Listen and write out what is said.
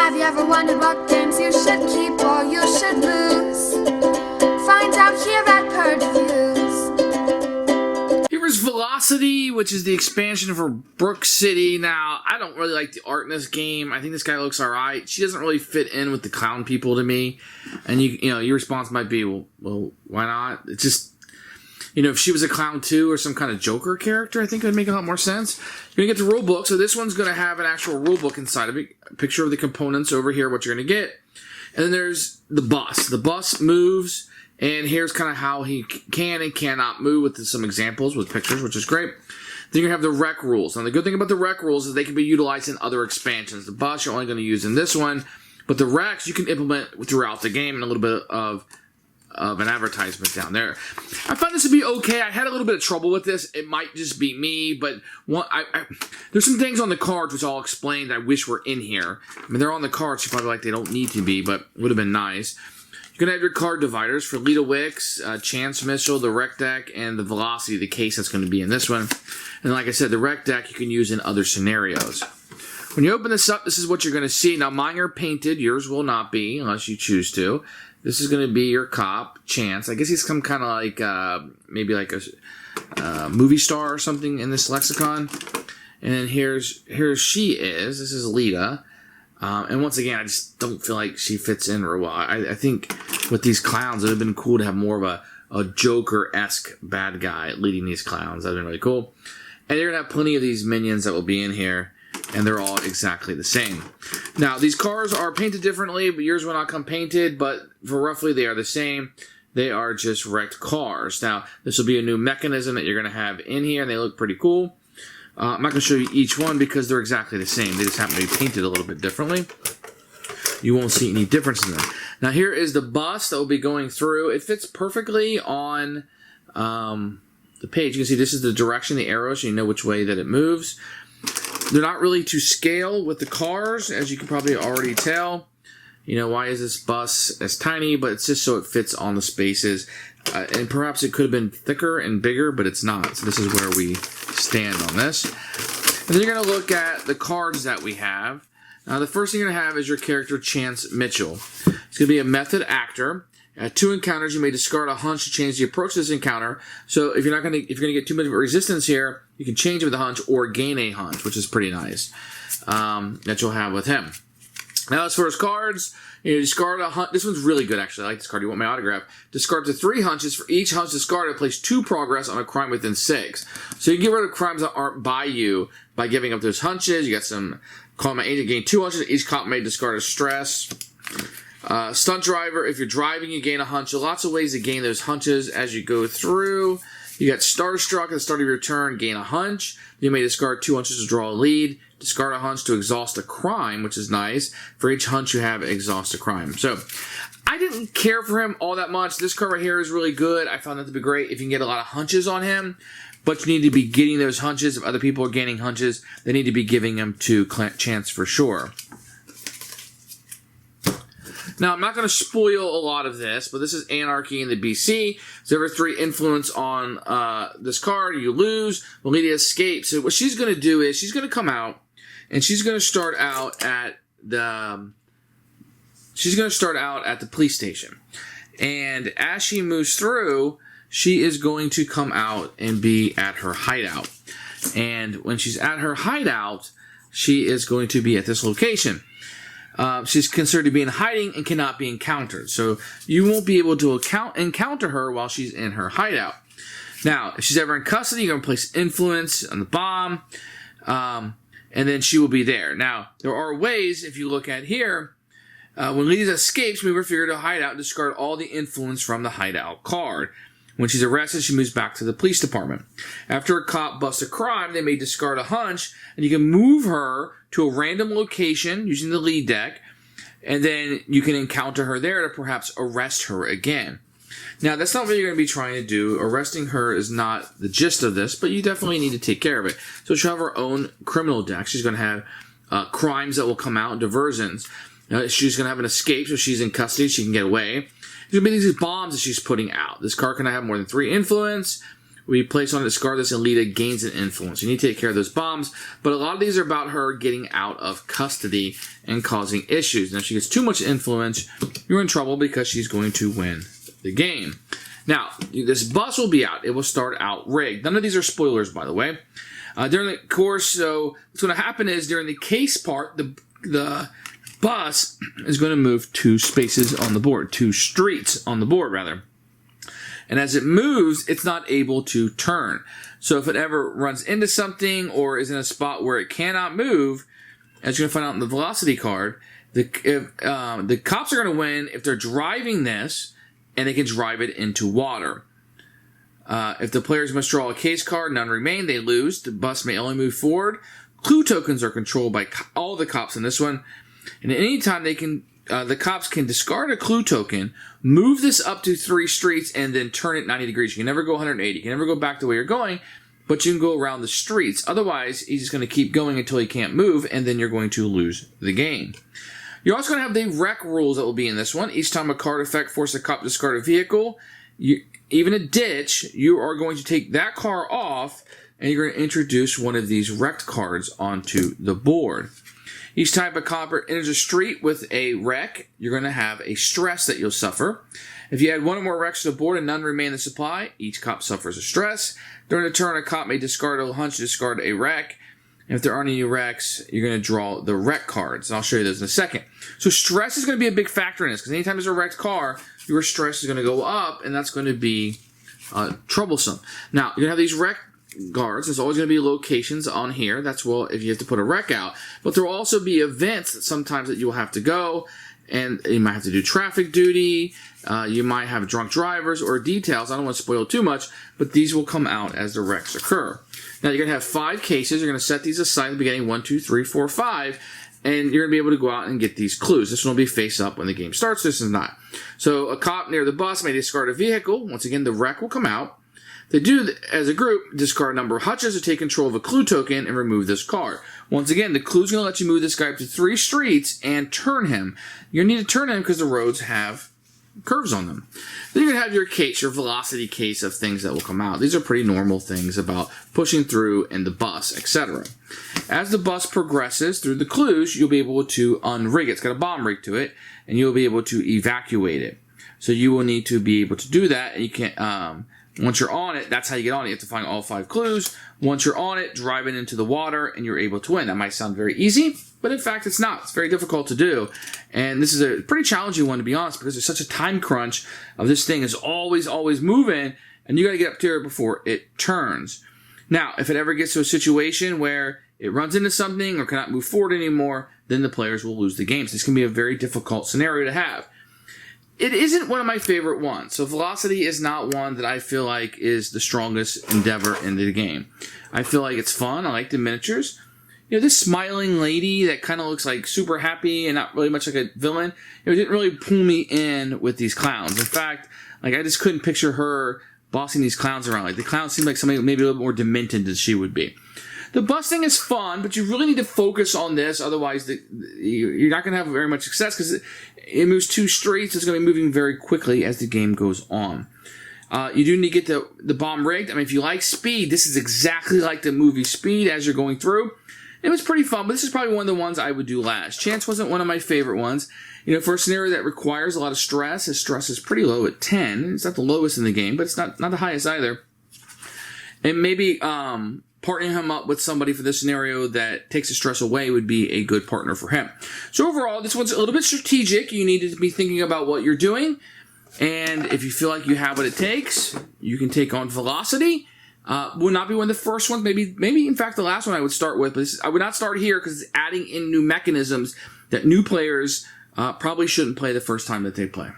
Have you ever wondered what games you should keep or you should lose? Find out here at Purge Reviews. Here's Velocity, which is the expansion for Brook City. Now, I don't really like the art in this game. I think this guy looks alright. She doesn't really fit in with the clown people to me. And you know, your response might be, well, why not? It's just, you know, if she was a clown too or some kind of Joker character, I think it would make a lot more sense. You're going to get the rule book. So this one's going to have an actual rule book inside of it. A picture of the components over here, what you're going to get. And then there's the bus. The bus moves, and here's kind of how he can and cannot move with some examples with pictures, which is great. Then you have the rec rules. Now, the good thing about the rec rules is they can be utilized in other expansions. The bus you're only going to use in this one, but the recs you can implement throughout the game and a little bit of an advertisement down there. I found this to be okay. I had a little bit of trouble with this. It might just be me, but there's some things on the cards which I'll explain that I wish were in here. I mean, they're on the cards, so probably like they don't need to be, but would have been nice. You're going to have your card dividers for Lita Wicks, Chance Mitchell, the Rec Deck, and the Velocity, the case that's going to be in this one. And like I said, the Rec Deck you can use in other scenarios. When you open this up, this is what you're going to see. Now, mine are painted. Yours will not be, unless you choose to. This is going to be your cop, Chance. I guess he's some kind of like, maybe like a movie star or something in this lexicon. And then here she is. This is Lita. And once again, I just don't feel like she fits in real well. I think with these clowns, it would have been cool to have more of a Joker-esque bad guy leading these clowns. That would have been really cool. And you're going to have plenty of these minions that will be in here. And they're all exactly the same. Now, these cars are painted differently, but yours will not come painted, but for roughly they are the same. They are just wrecked cars. Now, this will be a new mechanism that you're going to have in here, and they look pretty cool. I'm not going to show you each one because they're exactly the same. They just happen to be painted a little bit differently. You won't see any difference in them. Now, here is the bus that will be going through. It fits perfectly on the page. You can see this is the direction, the arrow, so you know which way that it moves. They're not really to scale with the cars, as you can probably already tell. You know, why is this bus as tiny? But it's just so it fits on the spaces. And perhaps it could have been thicker and bigger, but it's not. So this is where we stand on this. And then you're going to look at the cards that we have. Now, the first thing you're going to have is your character, Chance Mitchell. It's going to be a method actor. At 2 encounters, you may discard a hunch to change the approach to this encounter. So if you're going to get too much resistance here, you can change it with a hunch or gain a hunch, which is pretty nice. That you'll have with him. Now, as far as cards, you discard a hunch. This one's really good, actually. I like this card. You want my autograph? Discard to 3 hunches. For each hunch discarded, place 2 progress on a crime within 6. So you can get rid of crimes that aren't by you by giving up those hunches. You got some call my agent, gain 2 hunches. Each cop may discard a stress. Stunt driver, if you're driving, you gain a hunch. So lots of ways to gain those hunches as you go through. You got Starstruck at the start of your turn, gain a hunch. You may discard 2 hunches to draw a lead. Discard a hunch to exhaust a crime, which is nice. For each hunch you have, exhaust a crime. So, I didn't care for him all that much. This card right here is really good. I found that to be great if you can get a lot of hunches on him. But you need to be getting those hunches. If other people are gaining hunches, they need to be giving them to Chance for sure. Now, I'm not going to spoil a lot of this, but this is Anarchy in the BC. So every 3 influence on this card, you lose. Melita escapes. So what she's going to do is she's going to come out, and she's going to start out at the police station. And as she moves through, she is going to come out and be at her hideout. And when she's at her hideout, she is going to be at this location. She's considered to be in hiding and cannot be encountered. So you won't be able to encounter her while she's in her hideout. Now, if she's ever in custody, you're going to place influence on the bomb, and then she will be there. Now, there are ways, if you look at here, when Lita escapes, move her figure to a hideout and discard all the influence from the hideout card. When she's arrested, she moves back to the police department. After a cop busts a crime, they may discard a hunch, and you can move her to a random location using the lead deck, and then you can encounter her there to perhaps arrest her again. Now, that's not what you're going to be trying to do. Arresting her is not the gist of this, but you definitely need to take care of it. So she'll have her own criminal deck. She's going to have crimes that will come out, diversions. She's going to have an escape, so she's in custody. She can get away. There's going to be these bombs that she's putting out. This card can have more than 3 influence, will be placed on it. Discard this, and Lita gains an influence. You need to take care of those bombs, but a lot of these are about her getting out of custody and causing issues. Now, if she gets too much influence, you're in trouble because she's going to win the game. Now, this bus will be out. It will start out rigged. None of these are spoilers, by the way. During the course, so what's going to happen is during the case part, the bus is going to move 2 spaces on the board, 2 streets on the board, rather. And as it moves, it's not able to turn. So if it ever runs into something or is in a spot where it cannot move, as you're going to find out in the velocity card, the cops are going to win if they're driving this and they can drive it into water. If the players must draw a case card, none remain, they lose. The bus may only move forward. Clue tokens are controlled by all the cops in this one. And at any time, the cops can discard a clue token, move this up to 3 streets, and then turn it 90 degrees. You can never go 180. You can never go back the way you're going, but you can go around the streets. Otherwise, he's just going to keep going until he can't move, and then you're going to lose the game. You're also going to have the wreck rules that will be in this one. Each time a card effect forces a cop to discard a vehicle, even a ditch, you are going to take that car off, and you're going to introduce one of these wrecked cards onto the board. Each time a cop enters a street with a wreck, you're going to have a stress that you'll suffer. If you add 1 or more wrecks to the board and none remain in the supply, each cop suffers a stress. During a turn, a cop may discard a hunch to discard a wreck. And if there aren't any wrecks, you're going to draw the wreck cards. And I'll show you those in a second. So stress is going to be a big factor in this, because anytime there's a wrecked car, your stress is going to go up, and that's going to be troublesome. Now, you're going to have these wreck guards. There's always going to be locations on here. That's, well, if you have to put a wreck out. But there will also be events that sometimes that you'll have to go, and you might have to do traffic duty. You might have drunk drivers or details. I don't want to spoil too much, but these will come out as the wrecks occur. Now, you're going to have 5 cases. You're going to set these aside at the beginning, 1, 2, 3, 4, 5, and you're going to be able to go out and get these clues. This one will be face up when the game starts. This is not. So a cop near the bus may discard a vehicle. Once again, the wreck will come out. They do, as a group, discard a number of hutches to take control of a clue token and remove this card. Once again, the clue is going to let you move this guy up to 3 streets and turn him. You're going to need to turn him because the roads have curves on them. Then you're going to have your case, your velocity case of things that will come out. These are pretty normal things about pushing through in the bus, etc. As the bus progresses through the clues, you'll be able to unrig it. It's got a bomb rig to it, and you'll be able to evacuate it. So you will need to be able to do that, and you can't... Once you're on it, that's how you get on it. You have to find all 5 clues. Once you're on it, drive it into the water, and you're able to win. That might sound very easy, but in fact, it's not. It's very difficult to do. And this is a pretty challenging one, to be honest, because there's such a time crunch of this thing is always, always moving, and you got to get up to it before it turns. Now, if it ever gets to a situation where it runs into something or cannot move forward anymore, then the players will lose the game. So this can be a very difficult scenario to have. It isn't one of my favorite ones. So Velocity is not one that I feel like is the strongest endeavor in the game. I feel like it's fun. I like the miniatures. You know, this smiling lady that kind of looks like super happy and not really much like a villain, it didn't really pull me in with these clowns. In fact, like I just couldn't picture her bossing these clowns around. Like the clowns seemed like somebody maybe a little more demented than she would be. The bus thing is fun, but you really need to focus on this. Otherwise, you're not going to have very much success because it moves 2 streets. It's going to be moving very quickly as the game goes on. You do need to get the bomb rigged. I mean, if you like Speed, this is exactly like the movie Speed as you're going through. It was pretty fun, but this is probably one of the ones I would do last. Chance wasn't one of my favorite ones. You know, for a scenario that requires a lot of stress, his stress is pretty low at 10. It's not the lowest in the game, but it's not the highest either. And maybe partnering him up with somebody for this scenario that takes the stress away would be a good partner for him. So overall, this one's a little bit strategic. You need to be thinking about what you're doing. And if you feel like you have what it takes, you can take on Velocity. Will not be one of the first ones. Maybe in fact the last one I would start with. But I would not start here because it's adding in new mechanisms that new players probably shouldn't play the first time that they play.